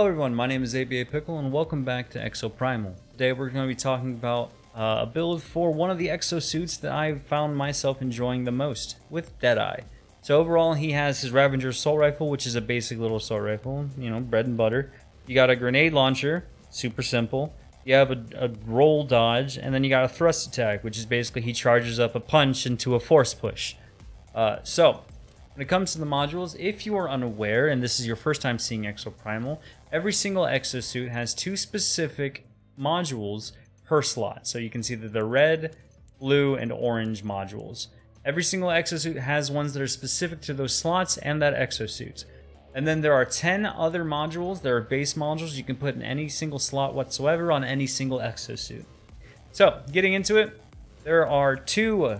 Hello everyone, my name is ABA Pickle and welcome back to Exoprimal. Today we're going to be talking about a build for one of the exosuits that I've found myself enjoying the most, with Deadeye. So overall he has his Ravager assault rifle, which is a basic little assault rifle, you know, bread and butter. You got a grenade launcher, super simple. You have a roll dodge, and then you got a thrust attack, which is basically he charges up a punch into a force push. When it comes to the modules, if you are unaware, and this is your first time seeing Exoprimal, every single exosuit has two specific modules per slot. So you can see that they're red, blue, and orange modules. Every single exosuit has ones that are specific to those slots and that exosuit. And then there are 10 other modules. There are base modules you can put in any single slot whatsoever on any single exosuit. So, getting into it, there are two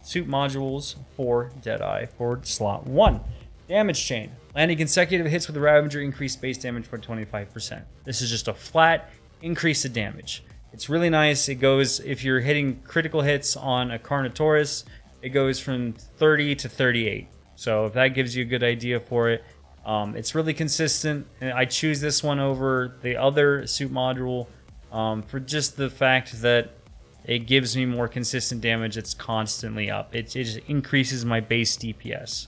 suit modules for Deadeye for slot 1. Damage chain. Landing consecutive hits with the Ravager increase base damage by 25%. This is just a flat increase of damage. It's really nice. It goes, if you're hitting critical hits on a Carnotaurus, it goes from 30 to 38. So if that gives you a good idea for it, it's really consistent. And I choose this one over the other suit module for just the fact that it gives me more consistent damage. It's constantly up. It just increases my base DPS.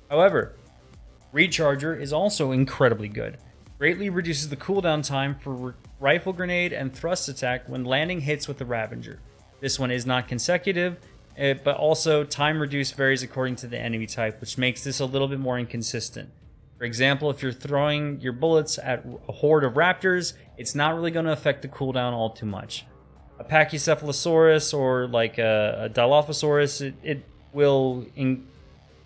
However, Recharger is also incredibly good. Greatly reduces the cooldown time for rifle grenade and thrust attack when landing hits with the Ravager. This one is not consecutive, but also time reduced varies according to the enemy type, which makes this a little bit more inconsistent. For example, if you're throwing your bullets at a horde of raptors, it's not really going to affect the cooldown all too much. A Pachycephalosaurus or like a Dilophosaurus, it will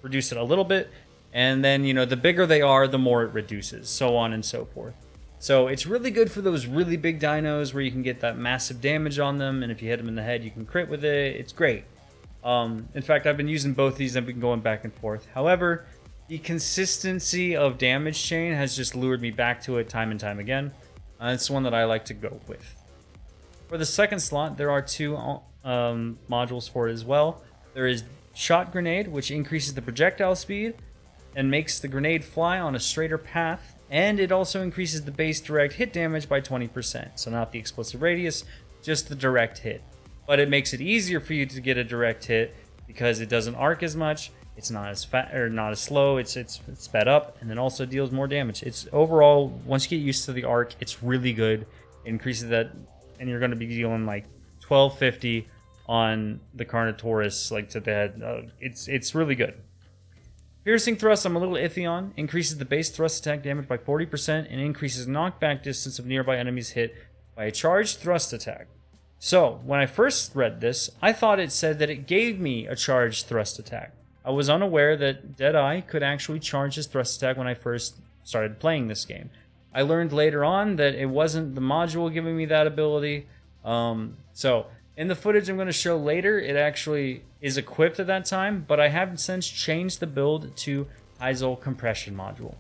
reduce it a little bit, and then, you know, the bigger they are, the more it reduces, so on and so forth. So it's really good for those really big dinos where you can get that massive damage on them, and if you hit them in the head, you can crit with it. It's great. In fact, I've been using both these. I've been going back and forth. However, the consistency of damage chain has just lured me back to it time and time again. It's one that I like to go with. For the second slot, there are two modules for it as well. There is Shot Grenade, which increases the projectile speed and makes the grenade fly on a straighter path, and it also increases the base direct hit damage by 20%. So not the explosive radius, just the direct hit. But it makes it easier for you to get a direct hit because it doesn't arc as much. It's not as fast or not as slow. It's sped up, and then also deals more damage. It's overall, once you get used to the arc, it's really good. It increases that. And you're going to be dealing like 1250 on the Carnotaurus, like to the head. It's really good. Piercing thrust, I'm a little iffy on. Increases the base thrust attack damage by 40% and increases knockback distance of nearby enemies hit by a charged thrust attack. So when I first read this, I thought it said that it gave me a charged thrust attack. I was unaware that Deadeye could actually charge his thrust attack when I first started playing this game. I learned later on that it wasn't the module giving me that ability. So in the footage I'm going to show later, it actually is equipped at that time, but I have since changed the build to Assault compression module.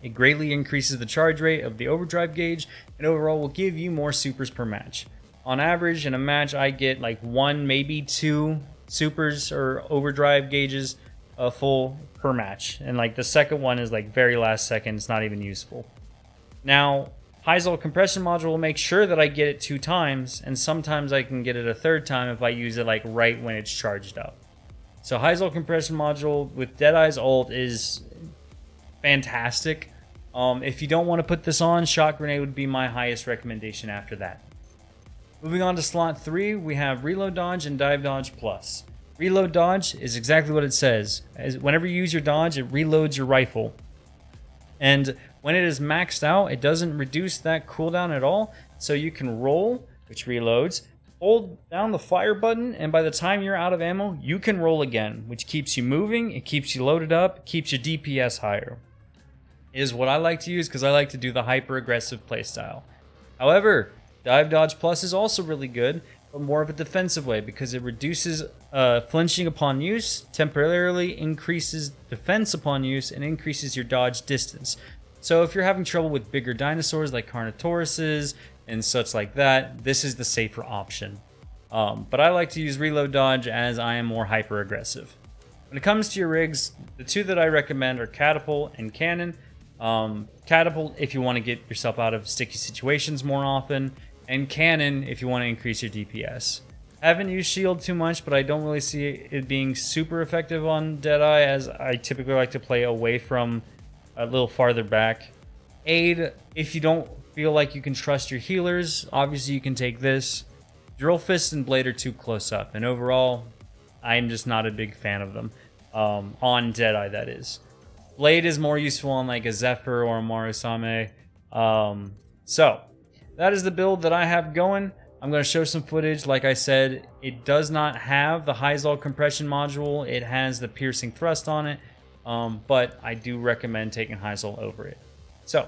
It greatly increases the charge rate of the overdrive gauge, and overall will give you more supers per match. On average, in a match, I get like 1, maybe 2 supers or overdrive gauges full per match, and like the second one is like very last second. It's not even useful. Now, Assault compression module will make sure that I get it 2 times, and sometimes I can get it a 3rd time if I use it like right when it's charged up. So Assault compression module with Deadeye's ult is fantastic. If you don't want to put this on, Shot Grenade would be my highest recommendation after that. Moving on to slot 3, we have Reload Dodge and Dive Dodge Plus. Reload Dodge is exactly what it says. Whenever you use your dodge, it reloads your rifle. And when it is maxed out, it doesn't reduce that cooldown at all. So you can roll, which reloads, hold down the fire button, and by the time you're out of ammo, you can roll again, which keeps you moving, it keeps you loaded up, keeps your DPS higher. It is what I like to use because I like to do the hyper-aggressive playstyle. However, Dive Dodge Plus is also really good, but more of a defensive way because it reduces flinching upon use, temporarily increases defense upon use, and increases your dodge distance. So if you're having trouble with bigger dinosaurs like Carnotauruses and such like that, this is the safer option. But I like to use Reload Dodge as I am more hyper aggressive. When it comes to your rigs, the two that I recommend are Catapult and Cannon. Catapult if you want to get yourself out of sticky situations more often, and Cannon if you want to increase your DPS. Haven't used shield too much, but I don't really see it being super effective on Deadeye, as I typically like to play away from a little farther back. Aid, if you don't feel like you can trust your healers, obviously you can take this. Drill Fist and Blade are too close up, and overall, I'm just not a big fan of them. On Deadeye, that is. Blade is more useful on like a Zephyr or a Marusame. So, that is the build that I have going. I'm going to show some footage. Like I said, it does not have the Hyzal compression module. It has the piercing thrust on it, but I do recommend taking Hyzal over it. So,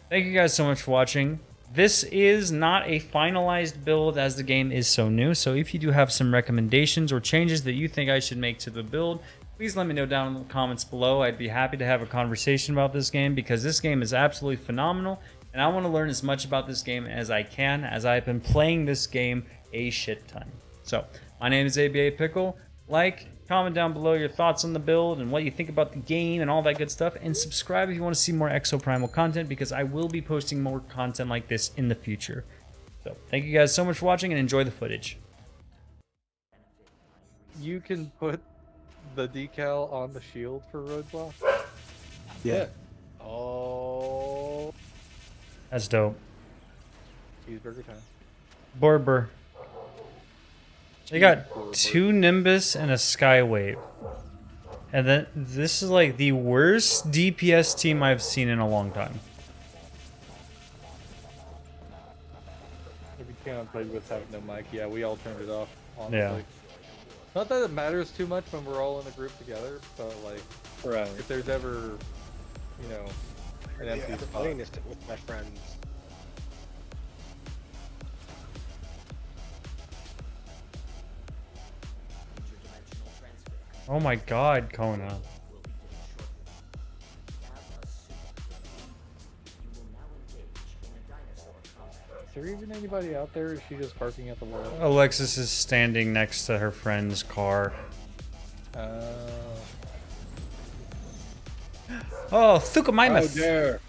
thank you guys so much for watching. This is not a finalized build as the game is so new, so if you do have some recommendations or changes that you think I should make to the build, please let me know down in the comments below. I'd be happy to have a conversation about this game because this game is absolutely phenomenal. And I want to learn as much about this game as I can, as I've been playing this game a shit ton. So, my name is ABA Pickle. Like, comment down below your thoughts on the build and what you think about the game and all that good stuff. And subscribe if you want to see more Exoprimal content, because I will be posting more content like this in the future. So, thank you guys so much for watching and enjoy the footage. You can put the decal on the shield for roadblock? Yeah. Oh. That's dope. Cheeseburger time. Borber. They got 2 Nimbus and a Skywave. And then this is like the worst DPS team I've seen in a long time. If you can't play with having no mic, yeah, we all turned it off, honestly. Yeah. Not that it matters too much when we're all in a group together, but like, Right. if there's ever, you know, an empty I'm spot. playing this with my friends. Oh my god, Kona. Is there even anybody out there, or is she just parking at the wall? Alexis is standing next to her friend's car. Oh, Thukamaimus! How dare!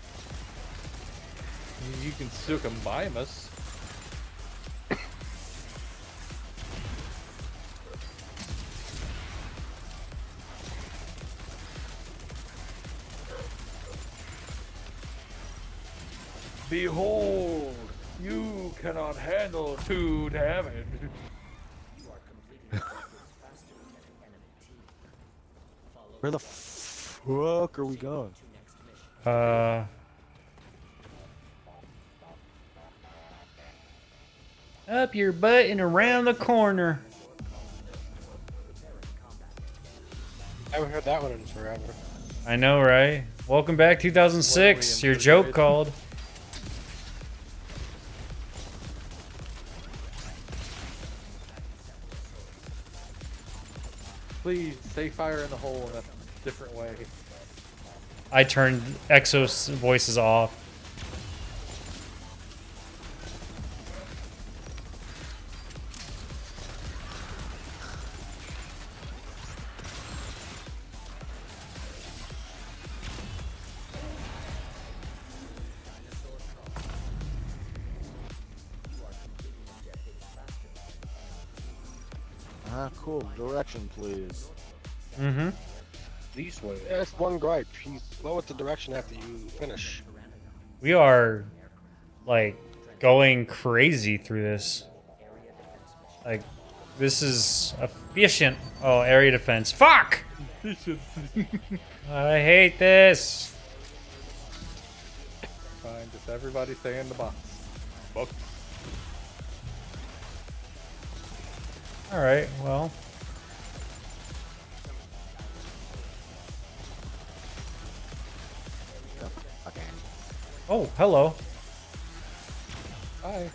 You can still combine us. Behold, you cannot handle 2 damage. Where the fuck are we going? Up your butt and around the corner. I haven't heard that one in forever. I know, right? Welcome back, 2006. Your joke called. Please, say fire in the hole in a different way. I turned Exo's voices off. Ah, cool. Direction, please. Mm-hmm. These way. That's one gripe. You slow at the direction after you finish. We are, like, going crazy through this. Like, this is efficient. Oh, area defense. Fuck! I hate this. Fine, just everybody stay in the box. Box. Alright, well. Okay. Oh, hello. Hi.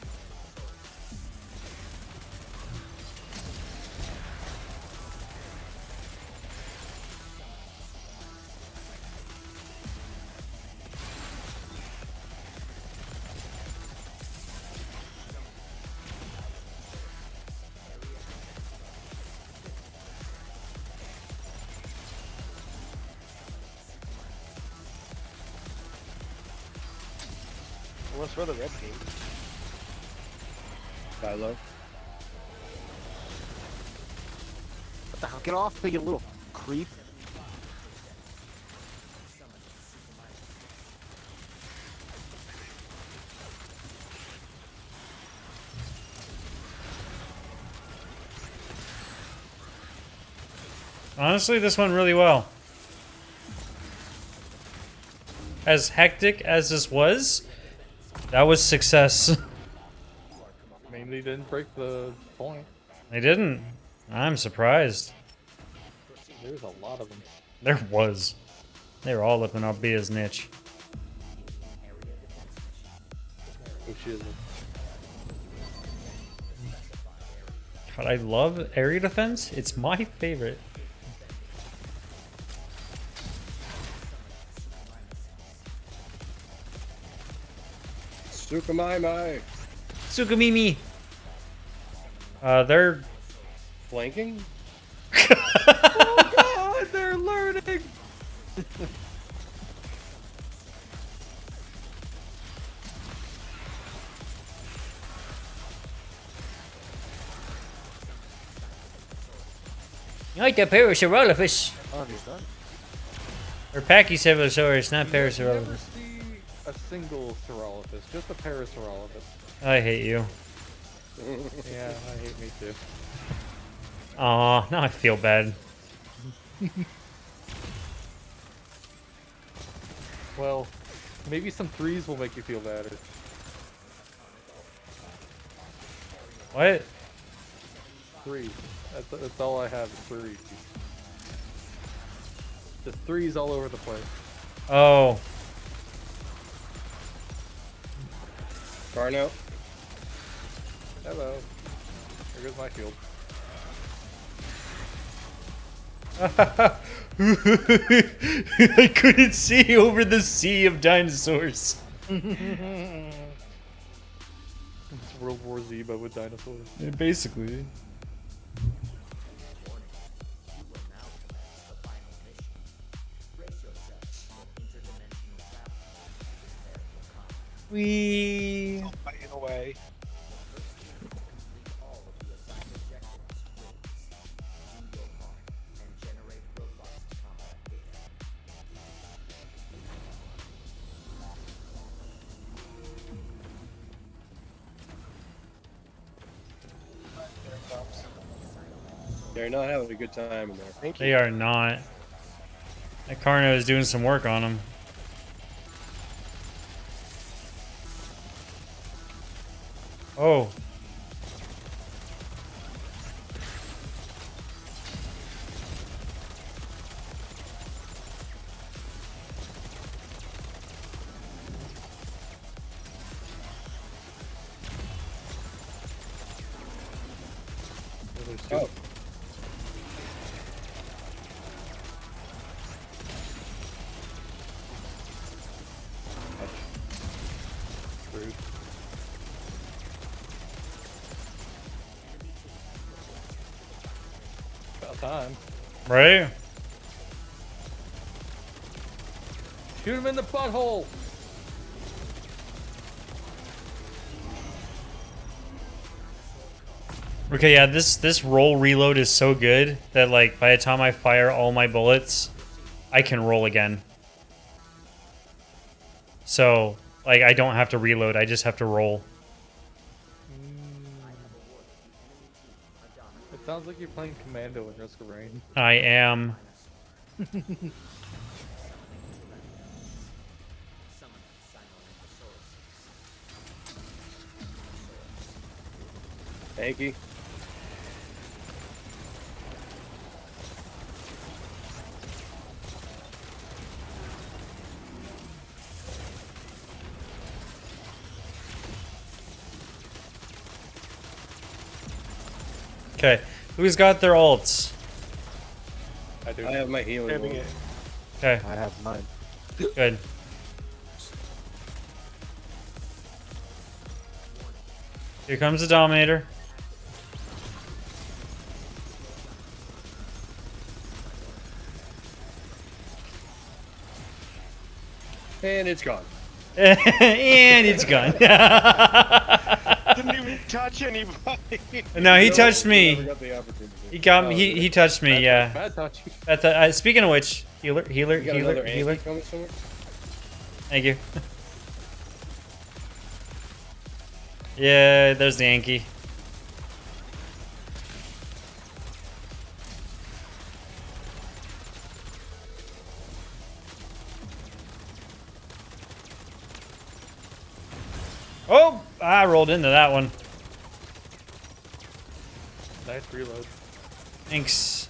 was for the red team. Die low. What the hell? Get off me, you little creep. Honestly, this went really well. As hectic as this was, that was success. I mean, they didn't break the point. They didn't. I'm surprised. There's a lot of them. There was. They were all looking up Bia's niche. Which is God, I love area defense. It's my favorite. Sukamai. Sukamimi. They're Flanking? oh, they're learning. like the Parasaurolophus. Oh, he's done. Or Pachycephalosaurus, not You never Parasaurolophus. see a single Saurolophus, just a Parasaurolophus. I hate you. Yeah, I hate me too. Aw, now I feel bad. Well, maybe some threes will make you feel better. What? Three. That's all I have is threes. Just threes all over the place. Oh. Carno. Hello. There goes my field. I couldn't see over the sea of dinosaurs. It's World War Z, but with dinosaurs. Yeah, basically. We Fighting away. They're not having a good time in there. Thank you. They are not. That Carno is doing some work on them. Oh. There's two. Oh. Rude. About time. Right? Shoot him in the butthole! Okay, yeah, this roll reload is so good that like by the time I fire all my bullets, I can roll again. So, like I don't have to reload, I just have to roll. It sounds like you're playing Commando in Risk of Rain. I am. Hanky. Okay, who's got their ults? I do. I have my healing. Having one. it. Okay, I have mine. good. Here comes the Dominator. And it's gone. And it's gone. Didn't even touch anybody. No, he touched Never me. got the opportunity. He got me. He touched me. Yeah. Bad touch. Speaking of which, healer. You got another Healer. Anki coming somewhere? Thank you. Yeah, there's the Anki. Oh, I rolled into that one. Nice reload. Thanks.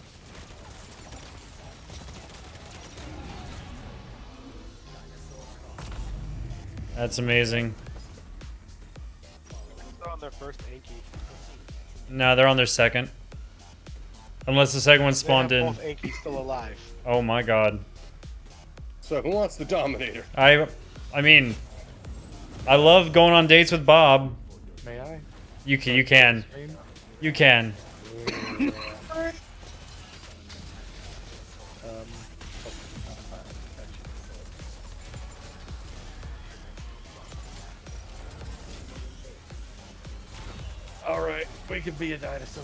That's amazing. They're on their first Anki. No, they're on their second. Unless the second one spawned They in. have both Anki still alive. Oh my god. So who wants the Dominator? I mean, I love going on dates with Bob. May I? You can. Stream? You can. Alright, we can be a dinosaur.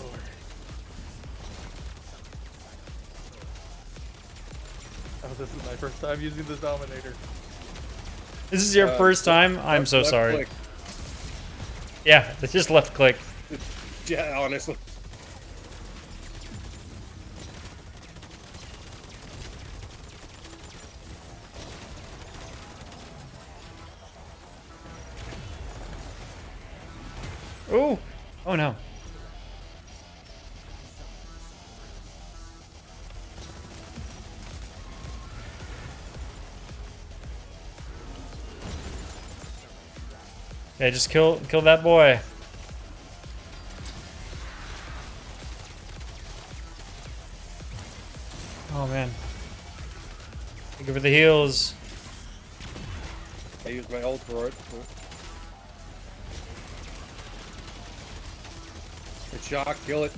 Oh, this is my first time using the Dominator. This is your first time? I'm so Left sorry. click. Yeah, it's just left click. Yeah, honestly. Ooh. Oh no. Okay, just kill that boy. Oh man. Thank you for the heals. I used my ult for it. Good shot, kill it.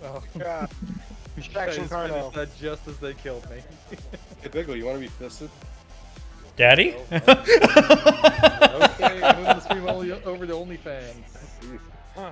Oh, Yeah. I Distraction just Carno. finished that just as they killed me. Hey, Biggle, you want to be fisted? Daddy? Okay, moving the stream over to OnlyFans. Huh.